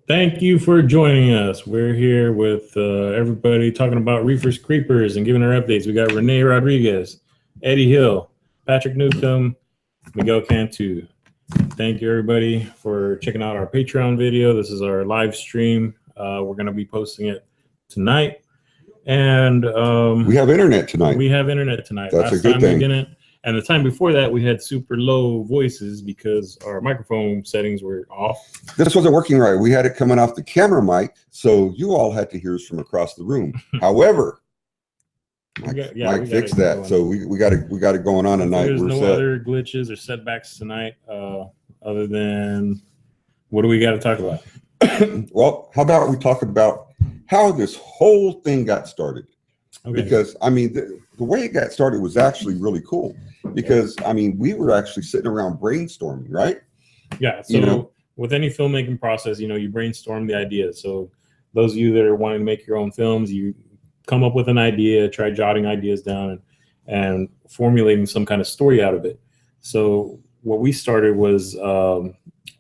Thank you for joining us. We're here with everybody talking about Reefers Creepers and giving our updates. We got Renee Rodriguez, Eddie Hill, Patrick Newcomb, Miguel Cantu. Thank you, everybody, for checking out our Patreon video. This is our live stream. We're going to be posting it tonight. And we have internet tonight. We have internet tonight. That's a good thing. We didn't. And the time before that, we had super low voices because our microphone settings were off. This wasn't working right. We had it coming off the camera mic, so you all had to hear us from across the room. However, Mike fixed that, so we got it going on tonight. There's no other glitches or setbacks tonight, other than what do we got to talk about? Well, how about we talk about how this whole thing got started? Okay. Because I mean, the way it got started was actually really cool. Because I mean, we were actually sitting around brainstorming, right? Yeah. So with any filmmaking process, you brainstorm the ideas. So those of you that are wanting to make your own films, you come up with an idea, try jotting ideas down, and formulating some kind of story out of it. So what we started was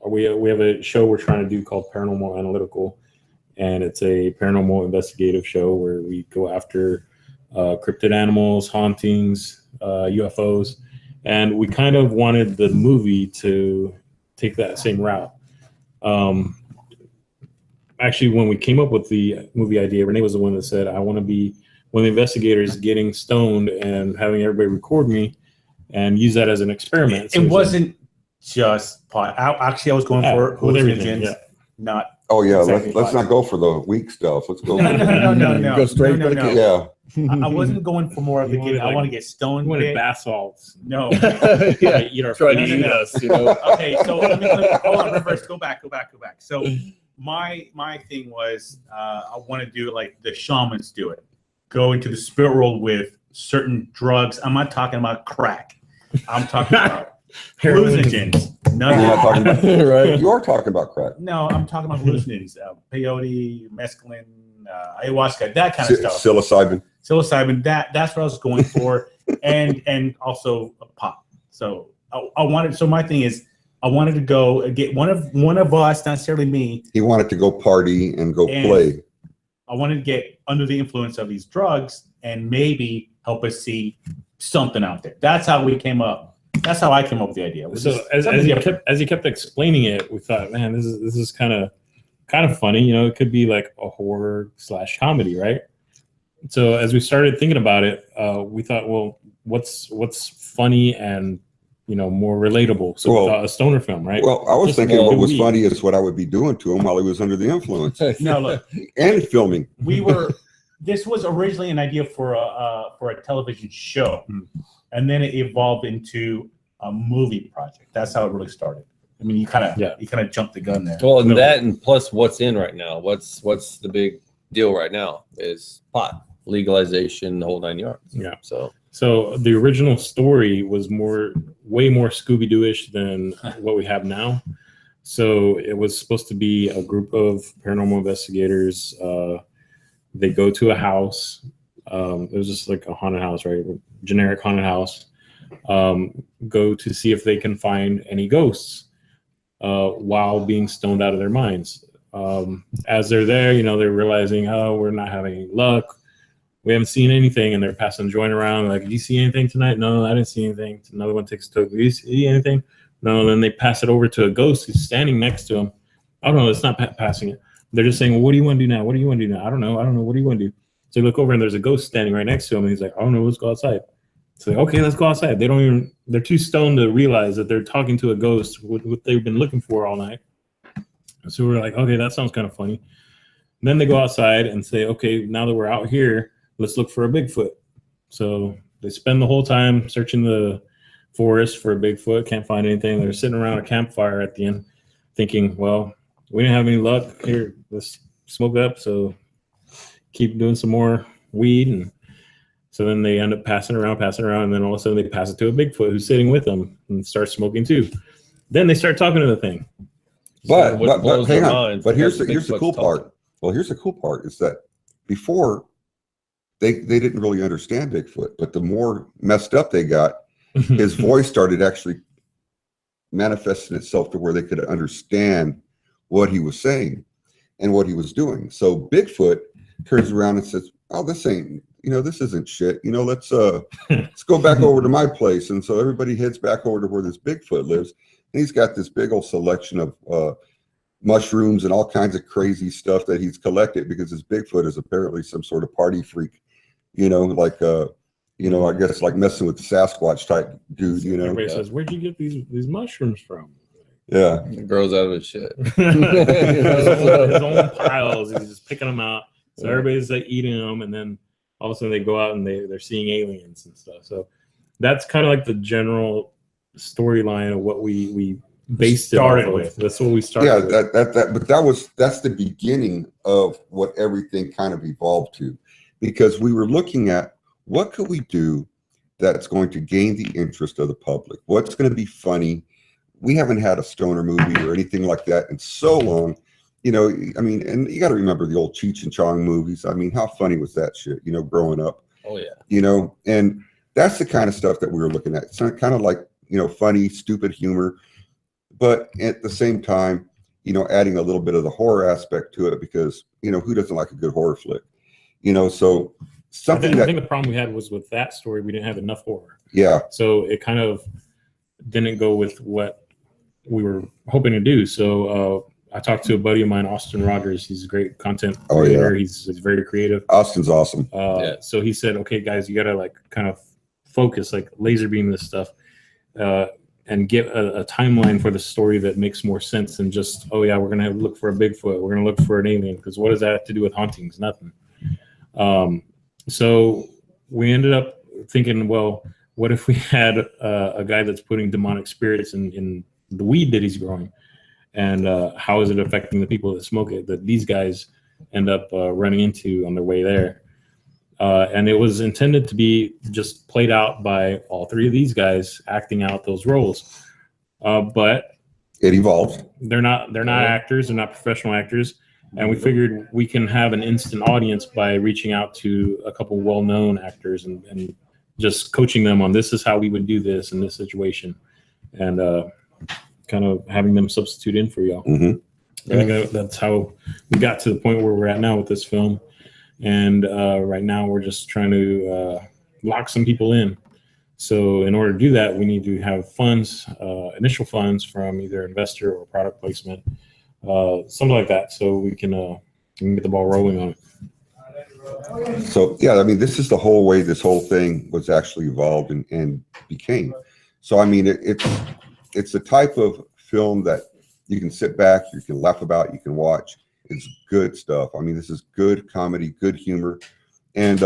we have a show we're trying to do called Paranormal Analytical, and it's a paranormal investigative show where we go after cryptid animals, hauntings, UFOs, and we kind of wanted the movie to take that same route. Actually, when we came up with the movie idea, Renee was the one that said, I want to be one of the investigators getting stoned and having everybody record me and use that as an experiment. It wasn't just pot. I was going for hallucinogens, not. Oh yeah, let's not go for the weak stuff. Let's go. No. Go straight for the kid. Yeah. I wasn't going for more of the kid. I want to get stoned. You wanted bath salts. No. Yeah, eat our try to eat us. Okay, so let me hold on. Reverse. Go back. So my thing was I want to do it like the shamans do it. Go into the spirit world with certain drugs. I'm not talking about crack. I'm talking about hallucinogens. Right. You are talking about crack. No, I'm talking about hallucinogens. Peyote, mescaline, ayahuasca, that kind of stuff. Psilocybin. That's what I was going for, and also a pot. So I wanted. So my thing is, I wanted to go get one of us, not necessarily me. He wanted to go party and go play. I wanted to get under the influence of these drugs and maybe help us see something out there. That's how we came up. That's how I came up with the idea. So as he kept explaining it, we thought, man, this is kind of funny. It could be like a horror / comedy, right? So as we started thinking about it, we thought, well, what's funny and more relatable? So we thought a stoner film, right? Well, I was thinking what was funny is what I would be doing to him while he was under the influence. No, look, and filming. This was originally an idea for a television show, and then it evolved into a movie project. That's how it really started. I mean, you kind of jumped the gun there. Well, and that, and plus what's in right now. What's the big deal right now is pot legalization, the whole 9 yards. Yeah. So the original story was way more Scooby-Doo-ish than what we have now. So it was supposed to be a group of paranormal investigators. They go to a house. It was just like a haunted house, right? Generic haunted house. Go to see if they can find any ghosts while being stoned out of their minds. As they're there, they're realizing, oh, we're not having any luck. We haven't seen anything, and they're passing the joint around. Like, did you see anything tonight? No, I didn't see anything. Another one takes a toke. Did you see anything? No. Then they pass it over to a ghost who's standing next to them. Oh no, it's not passing it. They're just saying, well, what do you want to do now? What do you want to do now? I don't know. What do you want to do? So you look over, and there's a ghost standing right next to him, and he's like, I don't know. Let's go outside. So okay, let's go outside. They're too stoned to realize that they're talking to a ghost, what they've been looking for all night. So we're like, okay, that sounds kind of funny. And then they go outside and say, okay, now that we're out here, let's look for a Bigfoot. So they spend the whole time searching the forest for a Bigfoot, can't find anything. They're sitting around a campfire at the end thinking, well, we didn't have any luck here. Let's smoke up. So keep doing some more weed. And so then they end up passing around. And then all of a sudden they pass it to a Bigfoot who's sitting with them and start smoking too. Then they start talking to the thing. But hang on. But here's the cool part. Well, here's the cool part is that before they didn't really understand Bigfoot, but the more messed up they got, his voice started actually manifesting itself to where they could understand what he was saying. and what he was doing. So Bigfoot turns around and says, "Oh, this ain't, this isn't shit. Let's go back over to my place." And so everybody heads back over to where this Bigfoot lives. And he's got this big old selection of mushrooms and all kinds of crazy stuff that he's collected, because this Bigfoot is apparently some sort of party freak, I guess like messing with the Sasquatch type dude, Everybody says, "Where'd you get these mushrooms from?" Yeah. It grows out of his shit. His own piles. He's just picking them out. So everybody's like eating them, and then all of a sudden they go out and they're seeing aliens and stuff. So that's kind of like the general storyline of what we based it off of. That's what we started with. But that's the beginning of what everything kind of evolved to, because we were looking at what could we do that's going to gain the interest of the public? What's going to be funny? We haven't had a stoner movie or anything like that in so long. And you got to remember the old Cheech and Chong movies. I mean, how funny was that shit, growing up? Oh, yeah. And that's the kind of stuff that we were looking at. It's kind of like, funny, stupid humor, but at the same time, adding a little bit of the horror aspect to it, because, who doesn't like a good horror flick? So something I think the problem we had was with that story, we didn't have enough horror. Yeah. So it kind of didn't go with what we were hoping to do. So I talked to a buddy of mine, Austin Rogers. He's a great content creator. Yeah. He's very creative. Austin's awesome. So he said, "Okay, guys, you got to like kind of focus, like laser beam this stuff, and get a timeline for the story that makes more sense than just, oh yeah, we're gonna look for a Bigfoot, we're gonna look for an alien, because what does that have to do with hauntings? Nothing." So we ended up thinking, well, what if we had a guy that's putting demonic spirits in the weed that he's growing, and how is it affecting the people that smoke it, that these guys end up running into on their way there? And it was intended to be just played out by all three of these guys acting out those roles, but it evolved. They're not actors. They're not professional actors. And we figured we can have an instant audience by reaching out to a couple well-known actors and just coaching them on, this is how we would do this in this situation, and kind of having them substitute in for y'all. Mm-hmm. I think that's how we got to the point where we're at now with this film. And right now we're just trying to lock some people in. So in order to do that, we need to have funds, initial funds from either investor or product placement, something like that, so we can get the ball rolling on it. So yeah, I mean, this is the whole way this whole thing was actually evolved and became. So I mean, it's the type of film that you can sit back, you can laugh about, you can watch. It's good stuff. I mean, this is good comedy, good humor, and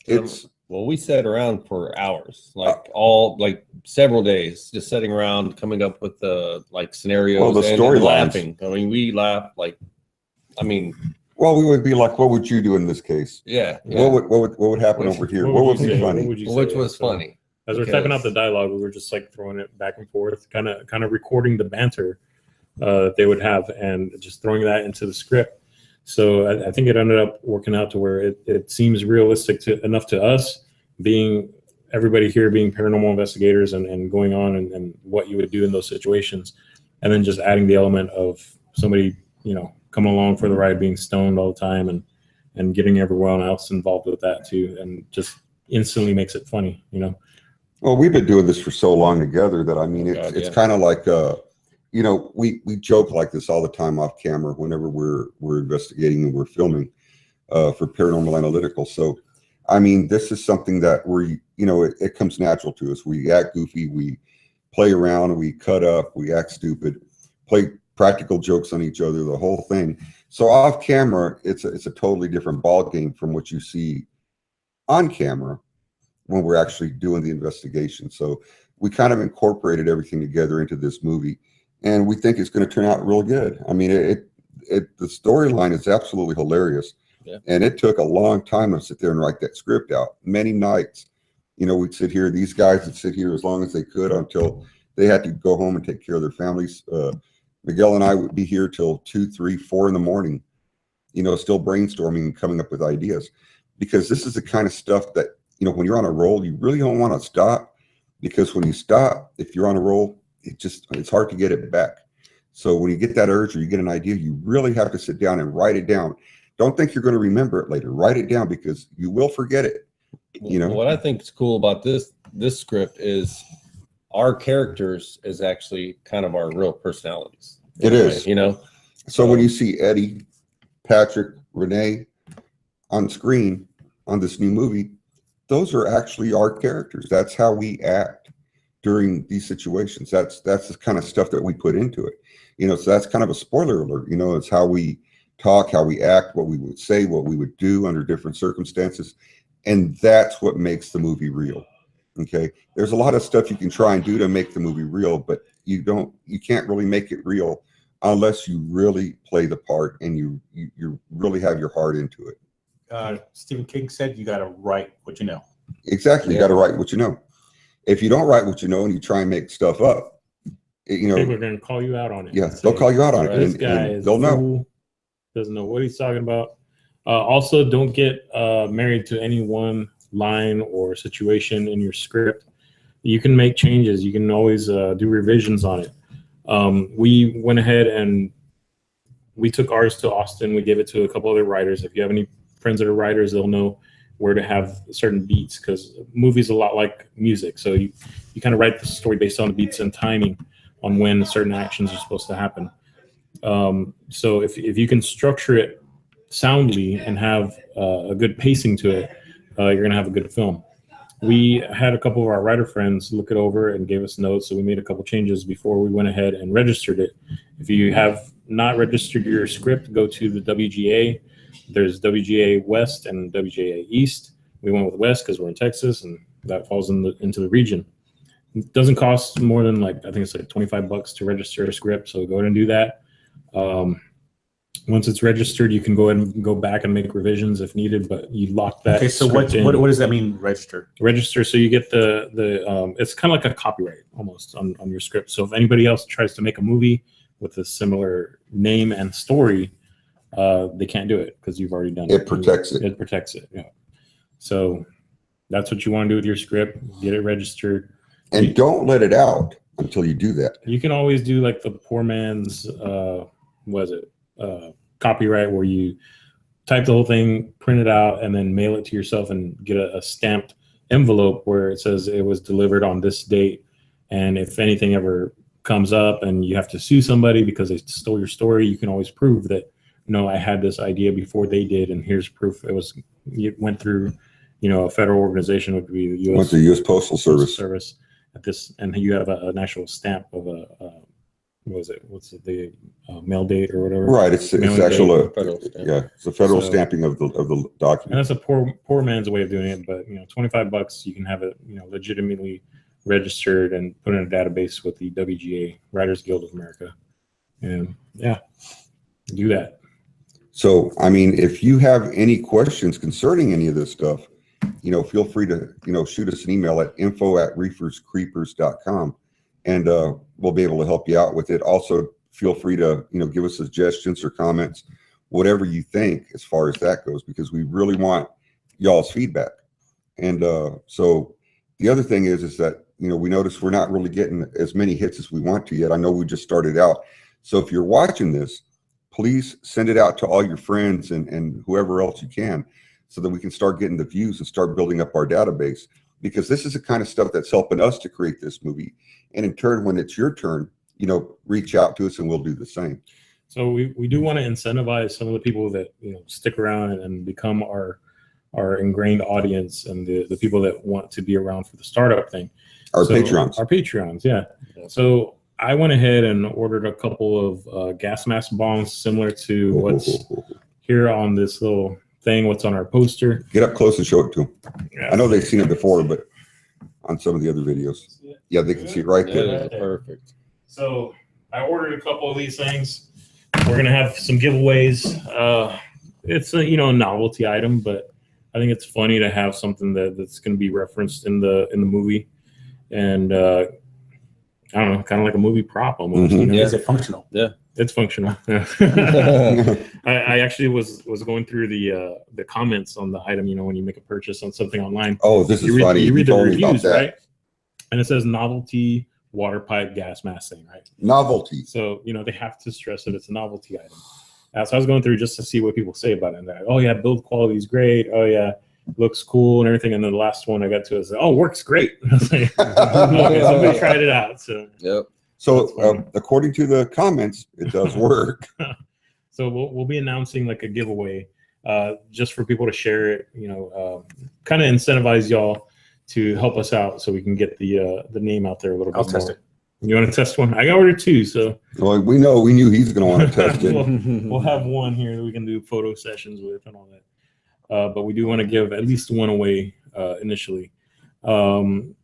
it's. Well, we sat around for hours, like several days, just sitting around, coming up with the scenarios. Well, the story laughing. I mean, we laughed Well, we would be like, what would you do in this case? Yeah. What would happen over here? What would be funny? Which was funny. As we're typing out the dialogue, we were just throwing it back and forth, kind of recording the banter that they would have and just throwing that into the script. So I think it ended up working out to where it seems realistic enough to us, being everybody here being paranormal investigators and going on and what you would do in those situations, and then just adding the element of somebody coming along for the ride, being stoned all the time, and getting everyone else involved with that too, and just instantly makes it funny. Well, we've been doing this for so long together that I mean, it's kind of like we joke like this all the time off camera whenever we're investigating and we're filming for Paranormal Analytical. So, I mean, this is something that it comes natural to us. We act goofy, we play around, we cut up, we act stupid, play practical jokes on each other, the whole thing. So off camera, it's a totally different ball game from what you see on camera when we're actually doing the investigation. So we kind of incorporated everything together into this movie. And we think it's going to turn out real good. I mean, the storyline is absolutely hilarious. Yeah. And it took a long time to sit there and write that script out. Many nights, we'd sit here, these guys would sit here as long as they could until they had to go home and take care of their families. Miguel and I would be here till 2, 3, 4 in the morning, still brainstorming and coming up with ideas, because this is the kind of stuff that, when you're on a roll, you really don't want to stop, because when you stop, if you're on a roll, it's hard to get it back. So when you get that urge or you get an idea, you really have to sit down and write it down. Don't think you're going to remember it later. Write it down because you will forget it. You know, what I think is cool about this script is our characters is actually kind of our real personalities. It is, you know. So when you see Eddie, Patrick, Renee on screen on this new movie, those are actually our characters. That's how we act during these situations. That's the kind of stuff that we put into it. You know, so that's kind of a spoiler alert. You know, it's how we talk, how we act, what we would say, what we would do under different circumstances. And that's what makes the movie real. Okay. There's a lot of stuff you can try and do to make the movie real, but you can't really make it real unless you really play the part and you really have your heart into it. Stephen King said you got to write what you know. Exactly. You got to write what you know. If you don't write what you know and you try and make stuff up, you know, people are going to call you out on it. Yeah, they'll call you out on it. This guy is they'll know. Doesn't know what he's talking about. Also, don't get married to any one line or situation in your script. You can make changes. You can always do revisions on it. We went ahead and we took ours to Austin. We gave it to a couple other writers. If you have any friends that are writers, they'll know where to have certain beats, because movies a lot like music. So you kind of write the story based on the beats and timing on when certain actions are supposed to happen. So if you can structure it soundly and have a good pacing to it, you're going to have a good film. We had a couple of our writer friends look it over and gave us notes. So we made a couple changes before we went ahead and registered it. If you have not registered your script, go to the WGA. There's WGA West and WGA East. We went with West because we're in Texas and that falls into the region. It doesn't cost more than I think it's like $25 to register a script. So go ahead and do that. Once it's registered, you can go ahead and go back and make revisions if needed, but you lock that. Okay, so what does that mean, register? Register, so you get the it's kind of like a copyright almost on your script. So if anybody else tries to make a movie with a similar name and story, they can't do it because you've already done it. It protects it. It protects it, yeah. So that's what you want to do with your script. Get it registered. And don't let it out until you do that. You can always do like the poor man's, copyright, where you type the whole thing, print it out, and then mail it to yourself and get a stamped envelope where it says it was delivered on this date. And if anything ever comes up and you have to sue somebody because they stole your story, you can always prove that, no, I had this idea before they did, and here's proof it went through, a federal organization, would be the U.S. U.S. Postal Service. At this, and you have an actual stamp of what's the mail date or whatever. Right, it's actual it's a federal stamping of the document. And that's a poor man's way of doing it, but $25 you can have it legitimately registered and put in a database with the WGA, Writers Guild of America, and do that. So I mean, if you have any questions concerning any of this stuff, feel free to shoot us an email at info@reeferscreepers.com, and we'll be able to help you out with it. Also, feel free to give us suggestions or comments, whatever you think as far as that goes, because we really want y'all's feedback. And so the other thing is that we notice we're not really getting as many hits as we want to yet. I know we just started out, so if you're watching this, please send it out to all your friends and whoever else you can, so that we can start getting the views and start building up our database, because this is the kind of stuff that's helping us to create this movie. And in turn, when it's your turn, reach out to us and we'll do the same. So we do want to incentivize some of the people that, stick around and become our ingrained audience, and the people that want to be around for the startup thing. Our Patreons, yeah. So I went ahead and ordered a couple of gas mask bongs similar to what's here on this little thing, what's on our poster. Get up close and show it to them. Yeah. I know they've seen it before, but on some of the other videos. Yeah, they can see it right there. Perfect. So I ordered a couple of these things. We're going to have some giveaways. It's a novelty item, but I think it's funny to have something that's going to be referenced in the movie. And I don't know, kind of like a movie prop almost. Mm-hmm. Is it functional? Yeah. It's functional. I actually was going through the comments on the item, when you make a purchase on something online. Oh, this is funny. You read the reviews, right? And it says novelty water pipe gas mask thing, right? Novelty. So, they have to stress that it's a novelty item. So I was going through just to see what people say about it. And they're like, oh yeah, build quality is great. Oh yeah, looks cool and everything. And then the last one I got to is, oh, works great. I was like, okay, somebody tried it out. So yep. So according to the comments, it does work. So we'll be announcing like a giveaway just for people to share it, kind of incentivize y'all to help us out so we can get the name out there a little bit more. I'll test it. You want to test one? I got ordered 2, so. Well, we knew he's going to want to test it. We'll have one here that we can do photo sessions with and all that. But we do want to give at least one away initially. And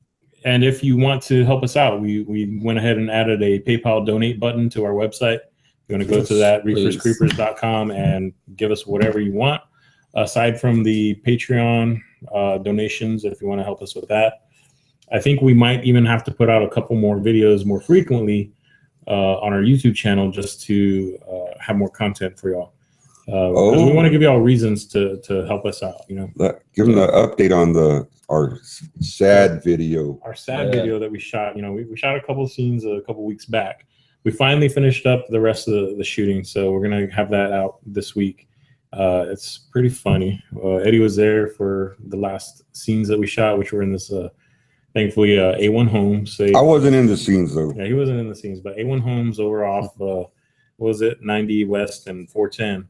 if you want to help us out, we went ahead and added a PayPal donate button to our website. You want to go to that, reeferscreepers.com, and give us whatever you want. Aside from the Patreon donations, if you want to help us with that. I think we might even have to put out a couple more videos more frequently on our YouTube channel just to have more content for y'all. We want to give y'all reasons to help us out. Give them the update on our sad video. Our sad video that we shot. We shot a couple scenes a couple weeks back. We finally finished up the rest of the shooting, so we're gonna have that out this week. It's pretty funny. Eddie was there for the last scenes that we shot, which were in this. Thankfully, A1 Homes. I wasn't in the scenes though. Yeah, he wasn't in the scenes, but A1 Homes over off, what was it, 90 West and 410.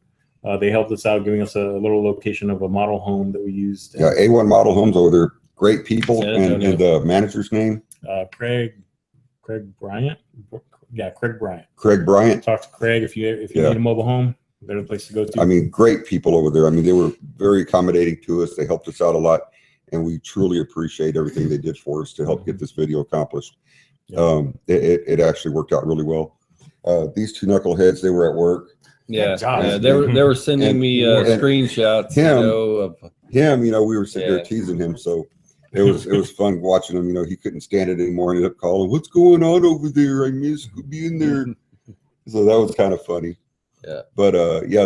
They helped us out, giving us a little location of a model home that we used. Yeah, A1 Model Homes over there. Great people. And the manager's name? Craig Bryant. Yeah, Craig Bryant. Craig Bryant. Talk to Craig if you need a mobile home. They're the place to go to. I mean, great people over there. I mean, they were very accommodating to us. They helped us out a lot. And we truly appreciate everything they did for us to help get this video accomplished. Yeah. It actually worked out really well. These 2 knuckleheads, they were at work. Yeah, they were sending me screenshots. Him, we were sitting there teasing him, so it was fun watching him. He couldn't stand it anymore. Ended up calling, "What's going on over there? I miss being there." So that was kind of funny. Yeah, but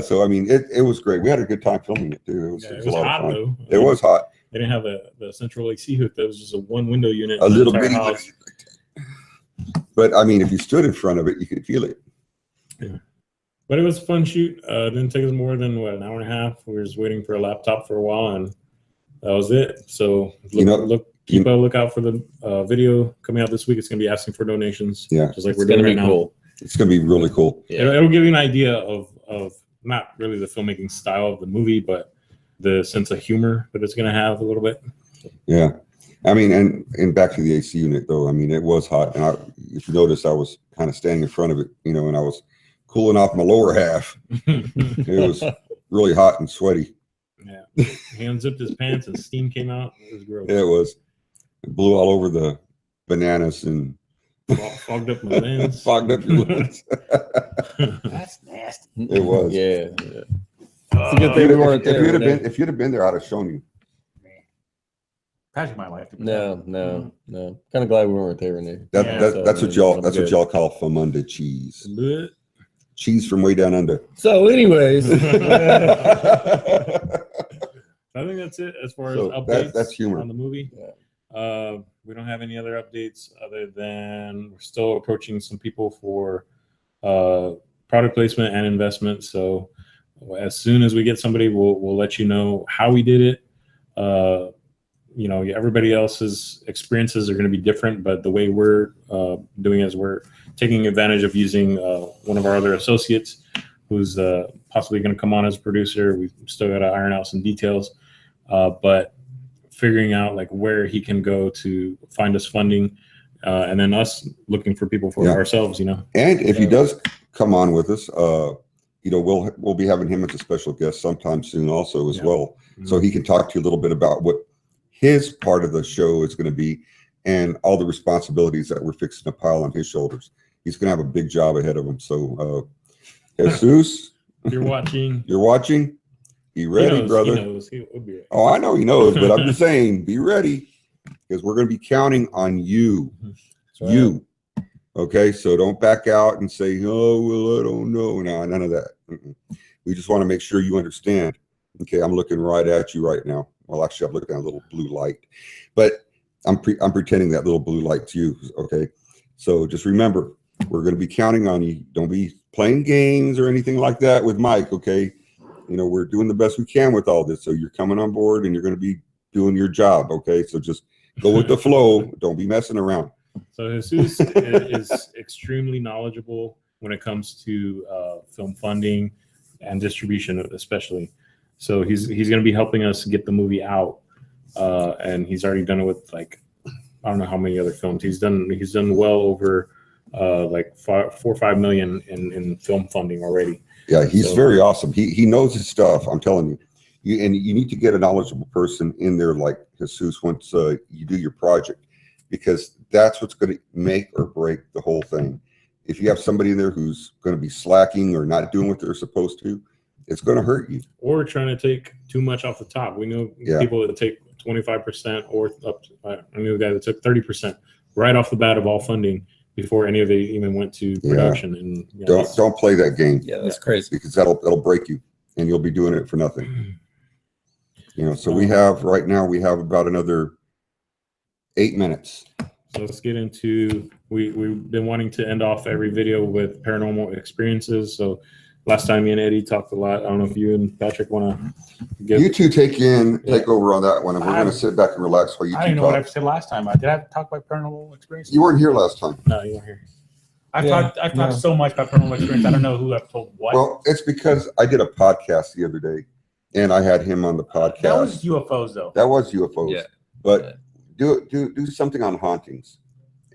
so I mean, it was great. We had a good time filming it too. It was a lot hot, of fun. Though. It was hot. They didn't have the central AC hook. That was just a 1 window unit. A little bitty one. But I mean, if you stood in front of it, you could feel it. Yeah. But it was a fun shoot. It didn't take us more than an hour and a half. We were just waiting for a laptop for a while, and that was it. So keep a lookout for the video coming out this week. It's going to be asking for donations. Yeah, just like we're doing right now. Cool. It's going to be really cool. Yeah. It'll give you an idea of not really the filmmaking style of the movie, but the sense of humor that it's going to have a little bit. Yeah. I mean, and back to the AC unit though. I mean, it was hot. And if you notice, I was kind of standing in front of it, and I was cooling off my lower half. It was really hot and sweaty. Yeah. He unzipped his pants and steam came out. It was gross. Yeah, it was. It blew all over the bananas and fogged up my lens. Fogged up your lens. That's nasty. It was. Yeah. It's a good thing we weren't there. If you'd have been there, I'd have shown you. Patrick might like to. No. Kind of glad we weren't there, Renee. That's what y'all call famunda cheese. Cheese from way down under. So, anyways, I think that's it as far as updates. That's humor on the movie. Yeah. We don't have any other updates other than we're still approaching some people for product placement and investment. So as soon as we get somebody, we'll let you know how we did it. Everybody else's experiences are going to be different, but the way we're doing is we're taking advantage of using one of our other associates who's possibly going to come on as a producer. We've still got to iron out some details, but figuring out like where he can go to find us funding, and then us looking for people for ourselves, And if he does come on with us, we'll be having him as a special guest sometime soon also as well. Mm-hmm. So he can talk to you a little bit about what his part of the show is going to be and all the responsibilities that we're fixing to pile on his shoulders. He's going to have a big job ahead of him. So, Jesus, you're watching. Be ready, brother. He knows. He'll be ready. Oh, I know he knows, but I'm just saying, be ready because we're going to be counting on you. Right. You. Okay, so don't back out and say, "Oh, well, I don't know." No, none of that. We just want to make sure you understand. Okay, I'm looking right at you right now. Well, actually, I'm looking at a little blue light, but I'm pretending that little blue light's you. Okay, So just remember, we're going to be counting on you. Don't be playing games or anything like that with Mike, okay? You know, we're doing the best we can with all this. So you're coming on board and you're going to be doing your job, okay? So just go with the flow. Don't be messing around. So Jesus is extremely knowledgeable when it comes to film funding and distribution, especially. So he's going to be helping us get the movie out, and he's already done it with like I don't know how many other films he's done. He's done well over like 4 or 5 million in film funding already. Yeah, he's very awesome. He knows his stuff. I'm telling you. You need to get a knowledgeable person in there like Jesus once you do your project, because that's what's going to make or break the whole thing. If you have somebody in there who's going to be slacking or not doing what they're supposed to, it's going to hurt you. Or trying to take too much off the top. We know people that take 25% or up to, I knew a guy that took 30% right off the bat of all funding before any of it even went to production. And don't play that game. Yeah, that's crazy, because that'll break you and you'll be doing it for nothing. You know, so we have about another 8 minutes. So let's get into, we've been wanting to end off every video with paranormal experiences. So last time me and Eddie talked a lot. I don't know if you and Patrick want to give. You two take over on that one, and we're going to sit back and relax while you two talk. I didn't know what I said last time. Did I talk about paranormal experiences? You weren't here last time. No, you weren't here. I've talked so much about paranormal experience. I don't know who I've told what. Well, it's because I did a podcast the other day, and I had him on the podcast. That was UFOs, though. That was UFOs. Yeah. But do something on hauntings,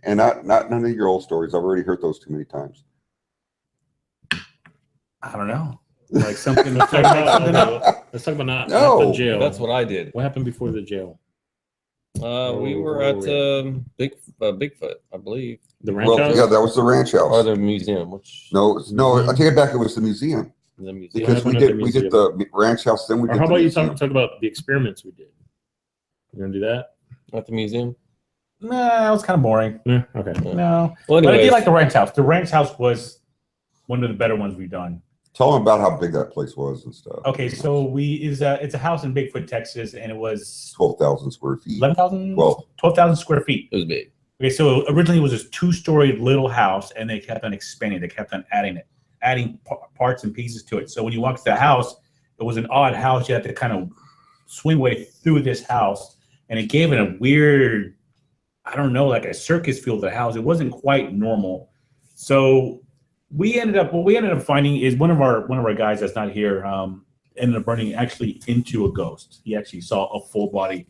and not none of your old stories. I've already heard those too many times. I don't know. Like something. Let's talk about not the jail. That's what I did. What happened before the jail? We were at Bigfoot, I believe. The ranch house? Yeah, that was the ranch house. Or the museum. No, I take it back. It was the museum. The museum. Because we did the ranch house, then we did. How about you talk about the experiments we did? You gonna do that at the museum? Nah, it was kind of boring. Yeah, okay. No, well, but I did like the ranch house. The ranch house was one of the better ones we've done. Tell them about how big that place was and stuff. Okay, so it's a house in Bigfoot, Texas, and it was 12,000 square feet. 12,000 square feet. It was big. Okay, so originally it was this 2-story little house, and they kept on expanding. They kept on adding parts and pieces to it. So when you walked to the house, it was an odd house. You had to kind of swing way through this house, and it gave it a weird, I don't know, like a circus feel to the house. It wasn't quite normal. So what we ended up finding is one of our guys that's not here ended up running actually into a ghost. He actually saw a full body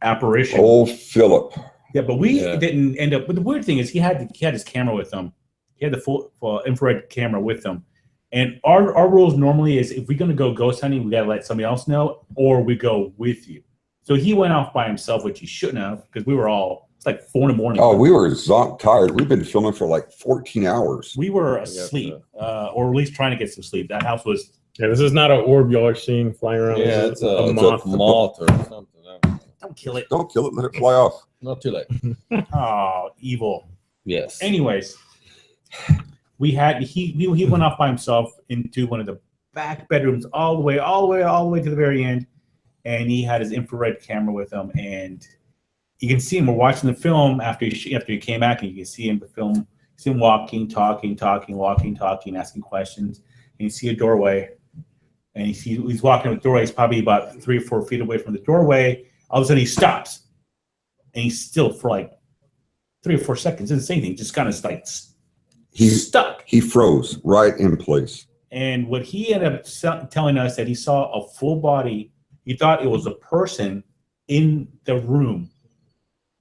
apparition. Oh, Philip. Yeah, but we didn't end up. But the weird thing is he had his camera with him. He had the full infrared camera with him. And our rules normally is if we're going to go ghost hunting, we got to let somebody else know, or we go with you. So he went off by himself, which he shouldn't have, because we were all, it's like 4 in the morning. Oh, we were tired. We've been filming for like 14 hours. We were asleep, or at least trying to get some sleep. That house was. Yeah, this is not an orb y'all are seeing flying around. Yeah, it's a moth or something. Don't kill it. Don't kill it. Let it fly off. Not too late. Oh, evil. Yes. Anyways, he went off by himself into one of the back bedrooms all the way to the very end, and he had his infrared camera with him, and you can see him. We're watching the film after he came back, and you can see him walking, talking, asking questions, and you see a doorway, and he's walking to the doorway. He's probably about 3 or 4 feet away from the doorway. All of a sudden, he stops, and he's still for like 3 or 4 seconds. Didn't say anything, just kind of like he's stuck. He froze right in place. And what he ended up telling us that he saw a full body. He thought it was a person in the room.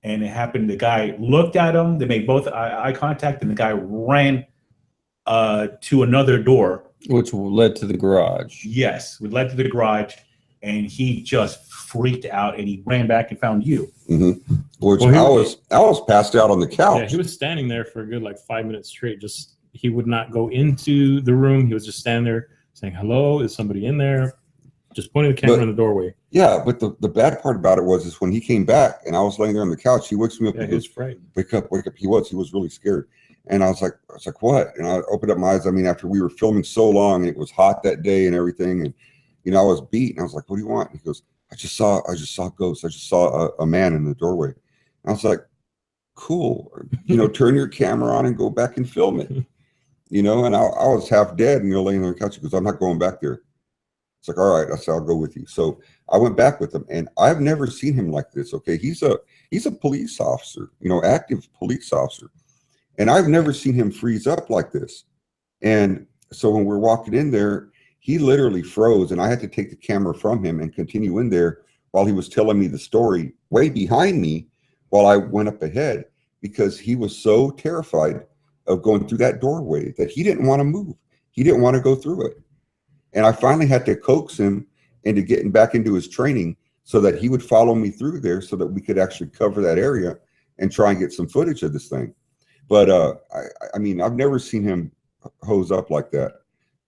And it happened. The guy looked at him. They made both eye contact, and the guy ran to another door. Which led to the garage. Yes, it led to the garage. And he just freaked out, and he ran back and found you. Mm-hmm. I was passed out on the couch. Yeah, he was standing there for a good 5 minutes straight. Just he would not go into the room. He was just standing there saying, "Hello, is somebody in there?" Just pointing the camera in the doorway. Yeah, but the bad part about it is when he came back and I was laying there on the couch, he wakes me up. Yeah, he was frightened. Wake up. He was really scared. And I was like, what? And I opened up my eyes. I mean, after we were filming so long, it was hot that day and everything. And, I was beat. And I was like, what do you want? And he goes, I just saw ghosts. I just saw a man in the doorway. And I was like, cool. Turn your camera on and go back and film it. And I was half dead, and laying on the couch because I'm not going back there. It's like, all right, I said, I'll go with you. So I went back with him, and I've never seen him like this. Okay, he's a police officer, active police officer, and I've never seen him freeze up like this. And so when we're walking in there, he literally froze, and I had to take the camera from him and continue in there while he was telling me the story way behind me while I went up ahead, because he was so terrified of going through that doorway that he didn't want to move. He didn't want to go through it. And I finally had to coax him into getting back into his training so that he would follow me through there so that we could actually cover that area and try and get some footage of this thing. But I mean, I've never seen him hose up like that.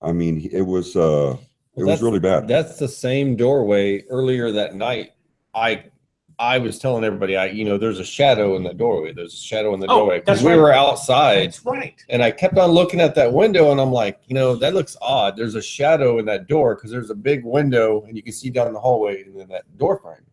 I mean, it was really bad. That's the same doorway earlier that night. I was telling everybody, there's a shadow in the doorway. There's a shadow in the doorway. Because we were outside. That's right. And I kept on looking at that window, and I'm like, that looks odd. There's a shadow in that door because there's a big window, and you can see down the hallway and then that door frame.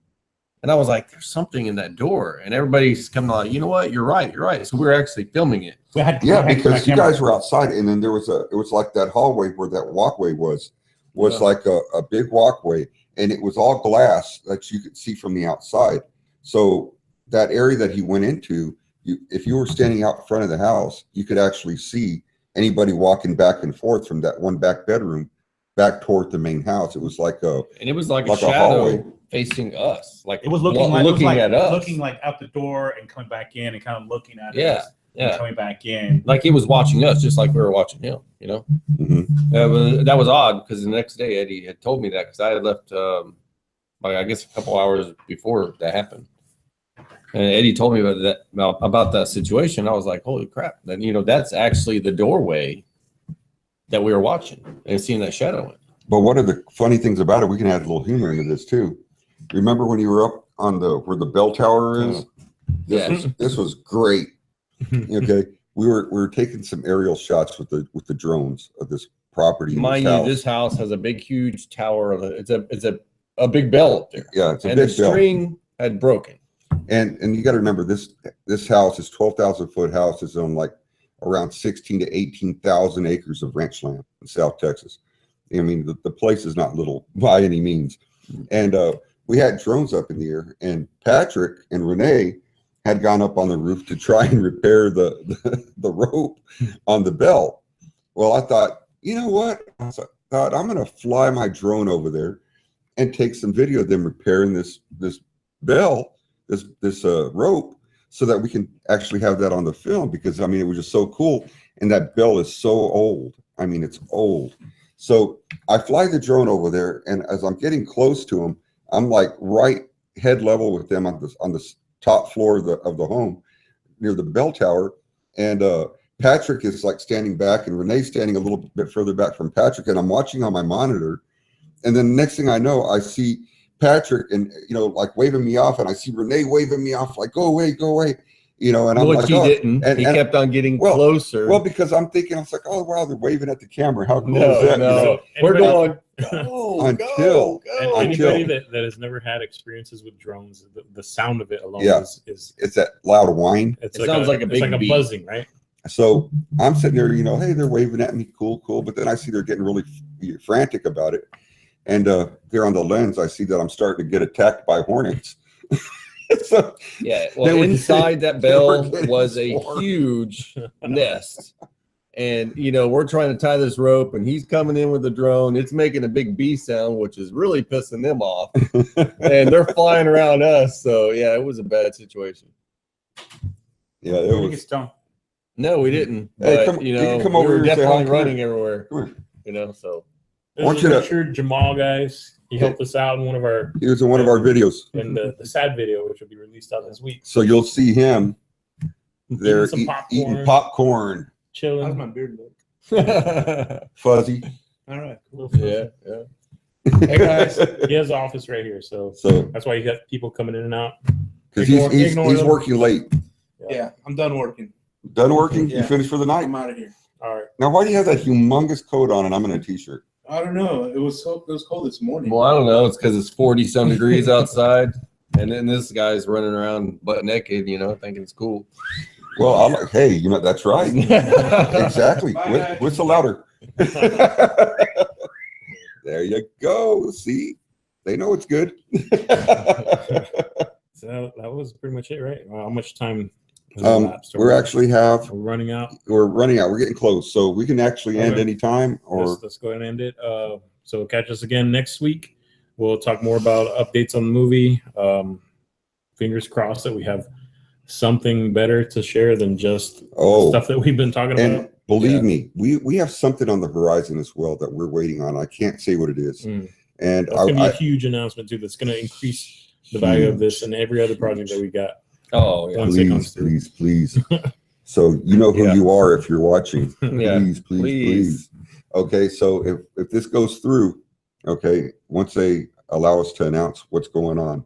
And I was like, there's something in that door. And everybody's coming like, you know what? You're right. So we were actually filming it. Because you guys were outside, and then it was like that hallway where that walkway was like a big walkway. And it was all glass that you could see from the outside. So that area that he went into, if you were standing out front of the house, you could actually see anybody walking back and forth from that one back bedroom back toward the main house. It was like a shadow hallway facing us. Like it was looking at us, looking like out the door and coming back in and kind of looking at us. Yeah, coming back in, like he was watching us, just like we were watching him. Mm-hmm. That was odd because the next day Eddie had told me that because I had left, I guess a couple hours before that happened, and Eddie told me about that situation. I was like, holy crap! Then that's actually the doorway that we were watching and seeing that shadow in. But one of the funny things about it, we can add a little humor into this too. Remember when you were up on where the bell tower is? This was great. Okay, we were taking some aerial shots with the drones of this property. Mind you, this house has a big, huge tower. It's a big bell up there. Yeah, it's a big bell. And the string had broken. And you got to remember this house, this 12,000-foot house, is on like around 16 to 18,000 acres of ranch land in South Texas. I mean, the place is not little by any means. And we had drones up in the air, and Patrick and Renee had gone up on the roof to try and repair the rope on the bell. Well, I thought, you know what? I thought I'm going to fly my drone over there and take some video of them repairing this bell, this rope, so that we can actually have that on the film, because I mean, it was just so cool. And that bell is so old. I mean, it's old. So I fly the drone over there, and as I'm getting close to them, I'm like right head level with them on the top floor of the home near the bell tower. And Patrick is like standing back, and Renee's standing a little bit further back from Patrick, and I'm watching on my monitor. And then the next thing I know, I see Patrick and like waving me off, and I see Renee waving me off, like, go away, and I'm like, he didn't. And he kept on getting closer. Well, because I'm thinking, I was like, oh wow, they're waving at the camera. How cool is that? No. We're going until anybody that has never had experiences with drones, the sound of it alone is it's that loud whine. It sounds like a big it's like a buzzing, right? So I'm sitting there, hey, they're waving at me, cool. But then I see they're getting really frantic about it. And there on the lens, I see that I'm starting to get attacked by hornets. So, inside that bell was a huge nest. And, we're trying to tie this rope, and he's coming in with the drone. It's making a big bee sound, which is really pissing them off. And they're flying around us. So, yeah, it was a bad situation. Yeah, it was. No, we didn't. Hey, but, you can come over we were here definitely and say, running everywhere. So. I want you to Richard Jamal, guys. He helped us out in one of our. He was in one of our videos. In the sad video, which will be released out this week. So you'll see him there eating popcorn. Chilling. How's my beard look? Fuzzy. All right. Cool. Yeah. Hey guys, he has an office right here, so that's why you got people coming in and out. Because he's working late. Yeah, I'm done working. Done working? Yeah. You finished for the night? I'm out of here. All right. Now, why do you have that humongous coat on and I'm in a t-shirt? I don't know. It was cold this morning. Well, I don't know. It's because it's 40-some degrees outside. And then this guy's running around butt naked, you know, thinking it's cool. Well, I'm like, hey, you know, that's right. Exactly. Whistle louder. There you go. See, they know it's good. So that was pretty much it, right? How much time? We're actually running out. We're running out. We're getting close, so we can actually end any time. Or let's go ahead and end it. So catch us again next week. We'll talk more about updates on the movie. Fingers crossed that we have something better to share than just stuff that we've been talking about. Believe me, we have something on the horizon as well that we're waiting on. I can't say what it is. And that's going to be a huge announcement too. That's going to increase the value of this and every other project that we got. Oh, yeah. Please. So you know who you are if you're watching. Please. Okay, so if this goes through, okay, once they allow us to announce what's going on,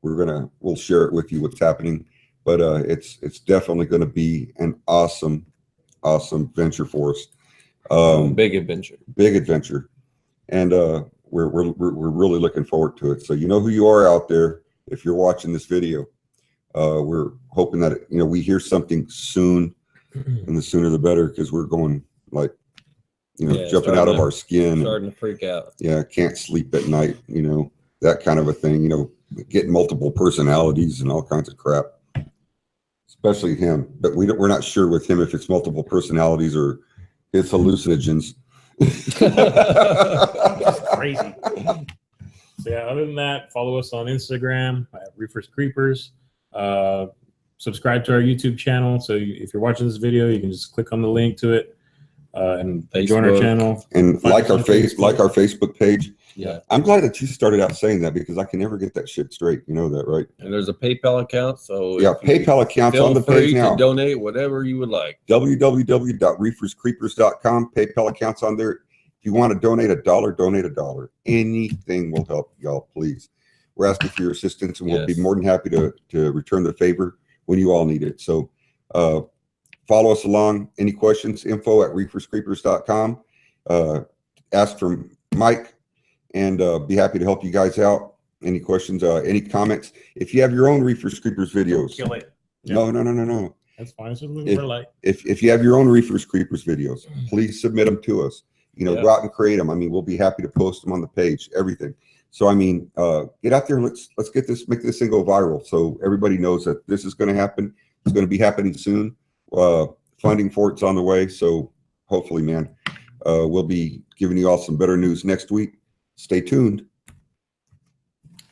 we'll share it with you what's happening. But it's definitely going to be an awesome venture for us. Big adventure, and we're really looking forward to it. So you know who you are out there if you're watching this video. We're hoping that we hear something soon, and the sooner the better, because we're going like jumping out of our skin, starting to freak out. Yeah, can't sleep at night, that kind of a thing. Getting multiple personalities and all kinds of crap. Especially him, but we're not sure with him if it's multiple personalities or it's hallucinogens. That's crazy. So yeah, other than that, follow us on Instagram at Reefers Creepers. Subscribe to our YouTube channel. So if you're watching this video, you can just click on the link to it and join our channel and like our Facebook page. Yeah, I'm glad that you started out saying that because I can never get that shit straight. You know that, right? And there's a PayPal account, so PayPal account's on the page now. To donate whatever you would like. www.reeferscreepers.com. PayPal account's on there. If you want to donate $1, donate $1. Anything will help, y'all. Please, we're asking for your assistance, and we'll be more than happy to return the favor when you all need it. So, follow us along. Any questions? info@reeferscreepers.com. Ask for Mike. And be happy to help you guys out. Any questions, any comments? If you have your own Reefers Creepers videos. Kill it. No. That's fine. That's what we're like. If you have your own Reefers Creepers videos, please submit them to us. Go out and create them. I mean, we'll be happy to post them on the page, everything. So, I mean, get out there and let's get this, make this thing go viral. So everybody knows that this is going to happen. It's going to be happening soon. Funding for it's on the way. So hopefully, man, we'll be giving you all some better news next week. Stay tuned.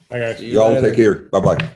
Bye, guys. Y'all take care. Bye-bye.